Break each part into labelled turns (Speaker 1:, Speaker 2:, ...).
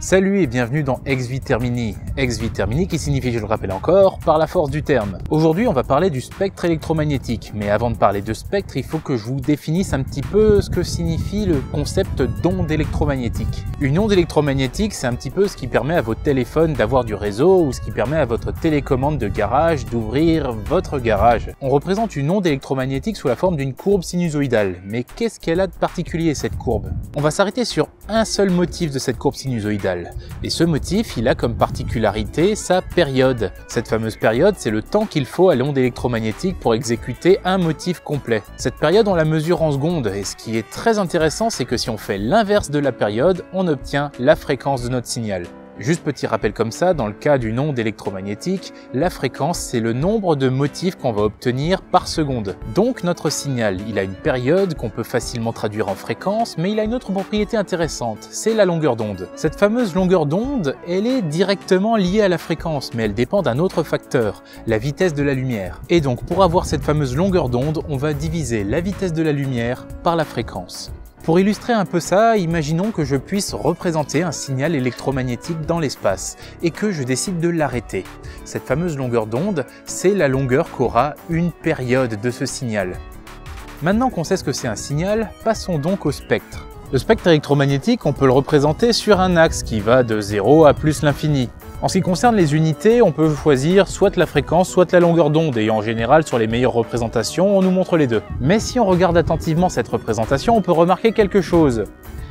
Speaker 1: Salut et bienvenue dans Ex Vitermini. Ex Vitermini qui signifie, je le rappelle encore, par la force du terme. Aujourd'hui on va parler du spectre électromagnétique, mais avant de parler de spectre, il faut que je vous définisse un petit peu ce que signifie le concept d'onde électromagnétique. Une onde électromagnétique, c'est un petit peu ce qui permet à votre téléphone d'avoir du réseau ou ce qui permet à votre télécommande de garage d'ouvrir votre garage. On représente une onde électromagnétique sous la forme d'une courbe sinusoïdale. Mais qu'est-ce qu'elle a de particulier cette courbe? On va s'arrêter sur un seul motif de cette courbe sinusoïdale. Et ce motif, il a comme particularité sa période. Cette fameuse période, c'est le temps qu'il faut à l'onde électromagnétique pour exécuter un motif complet. Cette période, on la mesure en secondes, et ce qui est très intéressant, c'est que si on fait l'inverse de la période, on obtient la fréquence de notre signal. Juste petit rappel comme ça, dans le cas d'une onde électromagnétique, la fréquence c'est le nombre de motifs qu'on va obtenir par seconde. Donc notre signal, il a une période qu'on peut facilement traduire en fréquence, mais il a une autre propriété intéressante, c'est la longueur d'onde. Cette fameuse longueur d'onde, elle est directement liée à la fréquence, mais elle dépend d'un autre facteur, la vitesse de la lumière. Et donc pour avoir cette fameuse longueur d'onde, on va diviser la vitesse de la lumière par la fréquence. Pour illustrer un peu ça, imaginons que je puisse représenter un signal électromagnétique dans l'espace et que je décide de l'arrêter. Cette fameuse longueur d'onde, c'est la longueur qu'aura une période de ce signal. Maintenant qu'on sait ce que c'est un signal, passons donc au spectre. Le spectre électromagnétique, on peut le représenter sur un axe qui va de 0 à plus l'infini. En ce qui concerne les unités, on peut choisir soit la fréquence, soit la longueur d'onde, et en général, sur les meilleures représentations, on nous montre les deux. Mais si on regarde attentivement cette représentation, on peut remarquer quelque chose.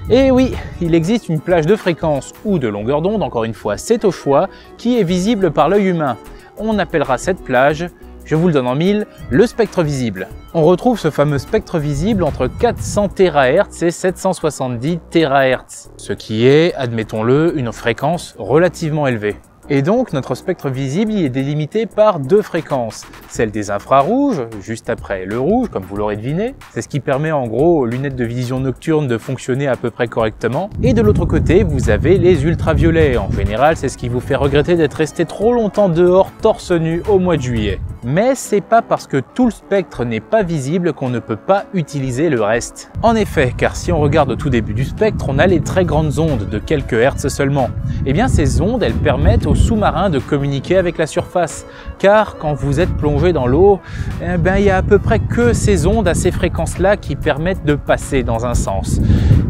Speaker 1: Et oui, il existe une plage de fréquence ou de longueur d'onde, encore une fois, c'est au choix, qui est visible par l'œil humain. On appellera cette plage, je vous le donne en mille, le spectre visible. On retrouve ce fameux spectre visible entre 400 THz et 770 THz, ce qui est, admettons-le, une fréquence relativement élevée. Et donc notre spectre visible y est délimité par deux fréquences, celle des infrarouges, juste après le rouge, comme vous l'aurez deviné, c'est ce qui permet en gros aux lunettes de vision nocturne de fonctionner à peu près correctement, et de l'autre côté vous avez les ultraviolets, en général c'est ce qui vous fait regretter d'être resté trop longtemps dehors torse nu au mois de juillet. Mais c'est pas parce que tout le spectre n'est pas visible qu'on ne peut pas utiliser le reste. En effet, car si on regarde au tout début du spectre, on a les très grandes ondes de quelques hertz seulement. Et bien ces ondes, elles permettent aux sous-marins de communiquer avec la surface. Car quand vous êtes plongé dans l'eau, il y a à peu près que ces ondes à ces fréquences-là qui permettent de passer dans un sens.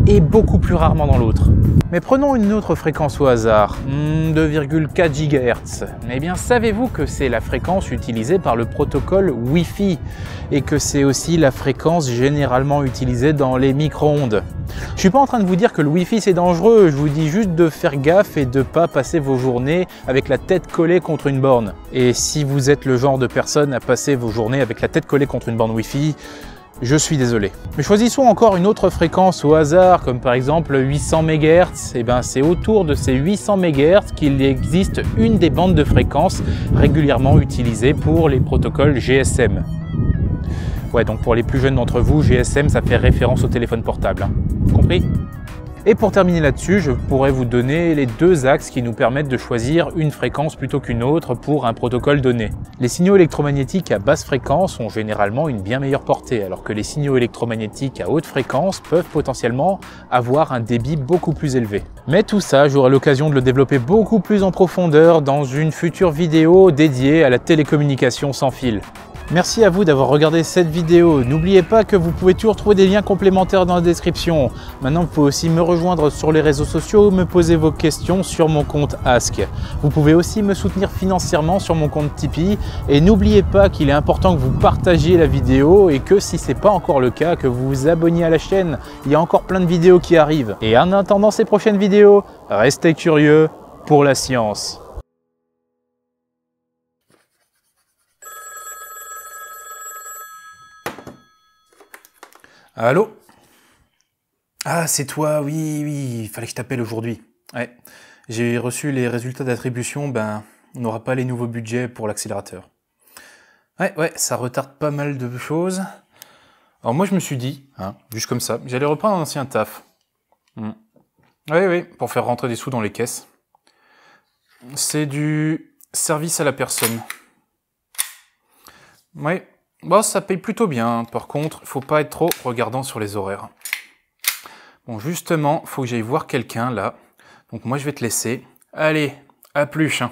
Speaker 1: Et beaucoup plus rarement dans l'autre. Mais prenons une autre fréquence au hasard, 2,4 GHz. Eh bien, savez-vous que c'est la fréquence utilisée par le protocole Wi-Fi et que c'est aussi la fréquence généralement utilisée dans les micro-ondes? Je suis pas en train de vous dire que le Wi-Fi c'est dangereux, je vous dis juste de faire gaffe et de pas passer vos journées avec la tête collée contre une borne. Et si vous êtes le genre de personne à passer vos journées avec la tête collée contre une borne Wi-Fi, je suis désolé. Mais choisissons encore une autre fréquence au hasard, comme par exemple 800 MHz. Et bien c'est autour de ces 800 MHz qu'il existe une des bandes de fréquences régulièrement utilisées pour les protocoles GSM. Ouais, donc pour les plus jeunes d'entre vous, GSM ça fait référence au téléphone portable. Hein. Compris ? Et pour terminer là-dessus, je pourrais vous donner les deux axes qui nous permettent de choisir une fréquence plutôt qu'une autre pour un protocole donné. Les signaux électromagnétiques à basse fréquence ont généralement une bien meilleure portée, alors que les signaux électromagnétiques à haute fréquence peuvent potentiellement avoir un débit beaucoup plus élevé. Mais tout ça, j'aurai l'occasion de le développer beaucoup plus en profondeur dans une future vidéo dédiée à la télécommunication sans fil. Merci à vous d'avoir regardé cette vidéo. N'oubliez pas que vous pouvez toujours trouver des liens complémentaires dans la description. Maintenant, vous pouvez aussi me rejoindre sur les réseaux sociaux ou me poser vos questions sur mon compte Ask. Vous pouvez aussi me soutenir financièrement sur mon compte Tipeee. Et n'oubliez pas qu'il est important que vous partagiez la vidéo et que si ce n'est pas encore le cas, que vous vous abonniez à la chaîne. Il y a encore plein de vidéos qui arrivent. Et en attendant ces prochaines vidéos, restez curieux pour la science. Allô? Ah, c'est toi, oui, il fallait que je t'appelle aujourd'hui. Ouais, j'ai reçu les résultats d'attribution, on n'aura pas les nouveaux budgets pour l'accélérateur. Ouais, ça retarde pas mal de choses. Alors moi, je me suis dit, juste comme ça, j'allais reprendre un ancien taf. Oui, pour faire rentrer des sous dans les caisses. C'est du service à la personne. Ouais. Bon, ça paye plutôt bien. Par contre, il faut pas être trop regardant sur les horaires. Bon, justement, il faut que j'aille voir quelqu'un là. Donc moi je vais te laisser. Allez, à plus hein.